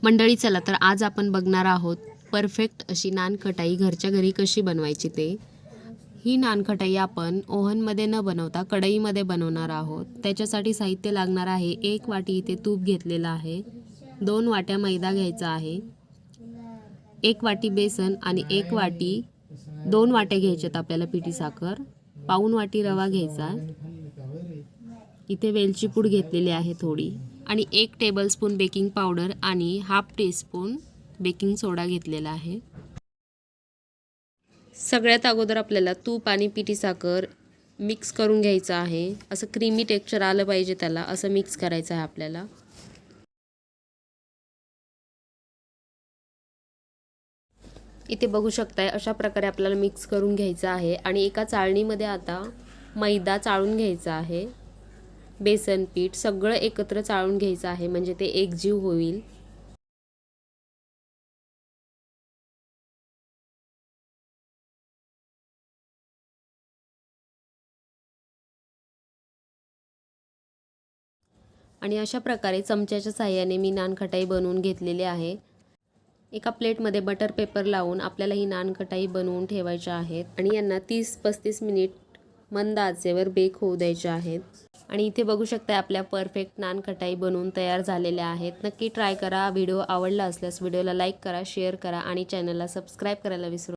मंडळी चला तर आज आपण बघणार आहोत परफेक्ट अशी नानखटाई घरच्या घरी कशी बनवायची ते। ही नानखटाई आपण ओव्हनमध्ये न बनवता कढईमध्ये बनवणार आहोत। त्याच्यासाठी साहित्य लागणार आहे 1 वाटी इथे तूप घेतलेला आहे, 2 वाट्या मैदा घ्यायचा आहे, 1 वाटी बेसन आणि 1 वाटी 2 वाट्या घ्यायच्यात आपल्याला पिठी साखर, पाऊण वाटी रवा घ्यायचा, इथे वेलची पूड घेतलेली आहे थोडी आणि 1 टेबलस्पून बेकिंग पावडर आणि हाफ टीस्पून बेकिंग सोडा घेतलेला आहे। सगळ्यात अगोदर आपल्याला तूप आणि पिठी साखर मिक्स करून घ्यायचं आहे। असं क्रीमी टेक्स्चर आलं पाहिजे त्याला, असं मिक्स करायचं आहे आपल्याला। इथे बघू शकताय अशा प्रकारे आपल्याला मिक्स करून घ्यायचं आहे आणि एका चाळणीमध्ये आता मैदा चाळून घ्यायचा आहे, बेसन पीठ सगळं एकत्र चाळून घ्यायचं आहे म्हणजे ते एकजीव होईल। आणि अशा प्रकारे चमच्याच्या साहाय्याने मी नानखटाई बनवून घेतलेली आहे। एका प्लेटमध्ये बटर पेपर लावून आपल्याला ही नानखटाई बनवून ठेवायच्या आहेत आणि यांना 30-35 मिनिट मंद आचेवर बेक होऊ द्यायचे आहेत। आणि इथे बघू शकता आपल्या परफेक्ट नानखटाई बनवून तयार झालेल्या आहेत। नक्की ट्राय करा। व्हिडिओ आवडला असल्यास व्हिडिओला लाईक करा, शेअर करा आणि चॅनलला सबस्क्राईब करायला विसरू